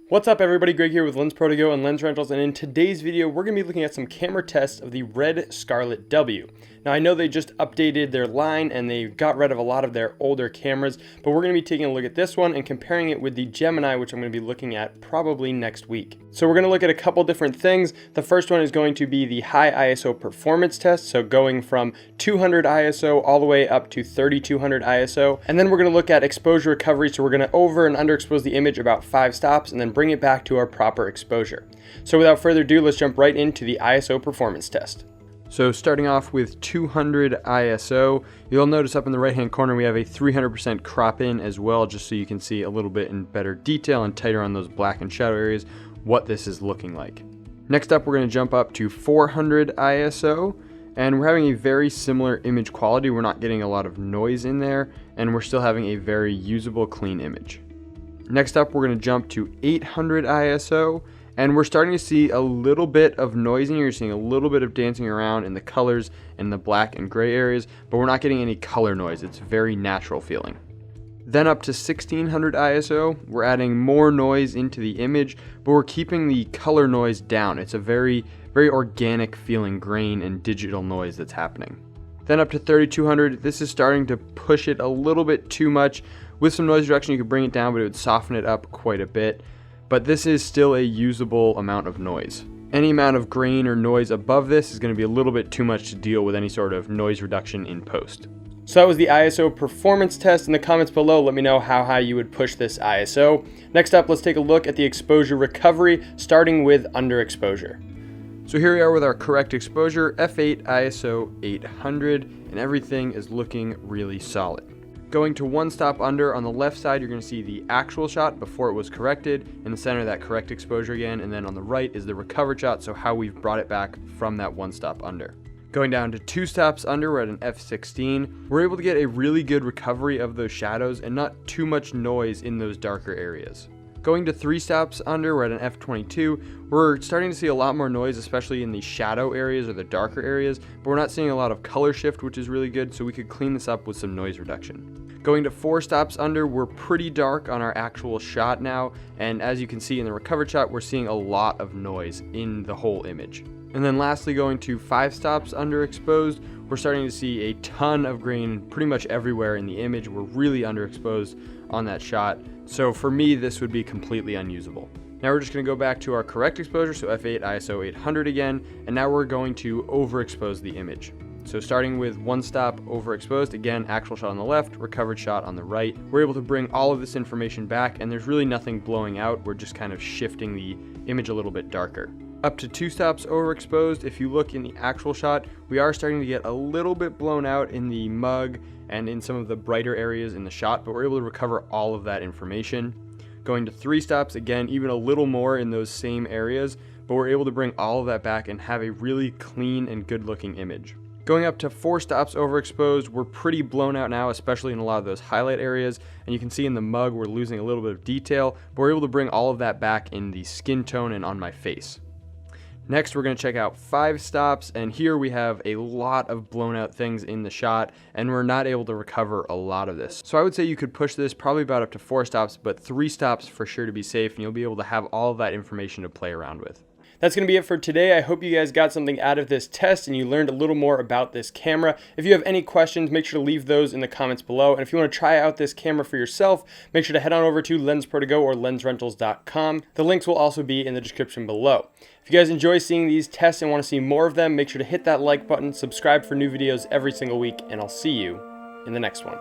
What's up everybody, Greg here with Lens Pro to Go and Lens Rentals, and in today's video we're going to be looking at some camera tests of the Red Scarlet-W. Now I know they just updated their line and they got rid of a lot of their older cameras, but we're going to be taking a look at this one and comparing it with the Gemini, which I'm going to be looking at probably next week. So we're going to look at a couple different things. The first one is going to be the high ISO performance test, so going from 200 ISO all the way up to 3200 ISO. And then we're going to look at exposure recovery, so we're going to over and underexpose the image about 5 stops and then bring it back to our proper exposure. So without further ado, let's jump right into the ISO performance test. So starting off with 200 ISO, you'll notice up in the right hand corner we have a 300% crop in as well, just so you can see a little bit in better detail and tighter on those black and shadow areas what this is looking like. Next up, we're going to jump up to 400 ISO, and we're having a very similar image quality. We're not getting a lot of noise in there, and we're still having a very usable, clean image. Next up, we're going to jump to 800 ISO, and we're starting to see a little bit of noise in here. You're seeing a little bit of dancing around in the colors and the black and gray areas, but we're not getting any color noise. It's very natural feeling. Then up to 1600 ISO, we're adding more noise into the image, but we're keeping the color noise down. It's a very organic feeling grain and digital noise that's happening. Then up to 3200, this is starting to push it a little bit too much. With some noise reduction, you could bring it down, but it would soften it up quite a bit. But this is still a usable amount of noise. Any amount of grain or noise above this is going to be a little bit too much to deal with any sort of noise reduction in post. So that was the ISO performance test. In the comments below, let me know how high you would push this ISO. Next up, let's take a look at the exposure recovery, starting with underexposure. So here we are with our correct exposure, f8 ISO 800, and everything is looking really solid. Going to one stop under, on the left side you're going to see the actual shot before it was corrected, in the center that correct exposure again, and then on the right is the recovered shot, so how we've brought it back from that one stop under. Going down to 2 stops under, we're at an f16. We're able to get a really good recovery of those shadows and not too much noise in those darker areas. Going to 3 stops under, we're at an f22. We're starting to see a lot more noise, especially in the shadow areas or the darker areas, but we're not seeing a lot of color shift, which is really good, so we could clean this up with some noise reduction. Going to 4 stops under, we're pretty dark on our actual shot now, and as you can see in the recovered shot, we're seeing a lot of noise in the whole image. And then lastly, going to 5 stops underexposed, we're starting to see a ton of grain pretty much everywhere in the image. We're really underexposed on that shot. So for me, this would be completely unusable. Now we're just going to go back to our correct exposure, so f8 ISO 800 again, and now we're going to overexpose the image. So starting with 1 stop overexposed, again, actual shot on the left, recovered shot on the right. We're able to bring all of this information back, and there's really nothing blowing out. We're just kind of shifting the image a little bit darker. Up to 2 stops overexposed, if you look in the actual shot, we are starting to get a little bit blown out in the mug and in some of the brighter areas in the shot, but we're able to recover all of that information. Going to 3 stops, again, even a little more in those same areas, but we're able to bring all of that back and have a really clean and good looking image. Going up to 4 stops overexposed, we're pretty blown out now, especially in a lot of those highlight areas, and you can see in the mug we're losing a little bit of detail, but we're able to bring all of that back in the skin tone and on my face. Next, we're going to check out 5 stops, and here we have a lot of blown out things in the shot, and we're not able to recover a lot of this. So I would say you could push this probably about up to 4 stops, but 3 stops for sure to be safe, and you'll be able to have all of that information to play around with. That's going to be it for today. I hope you guys got something out of this test and you learned a little more about this camera. If you have any questions, make sure to leave those in the comments below. And if you want to try out this camera for yourself, make sure to head on over to Lens Pro to Go or lensrentals.com. The links will also be in the description below. If you guys enjoy seeing these tests and want to see more of them, make sure to hit that like button, subscribe for new videos every single week, and I'll see you in the next one.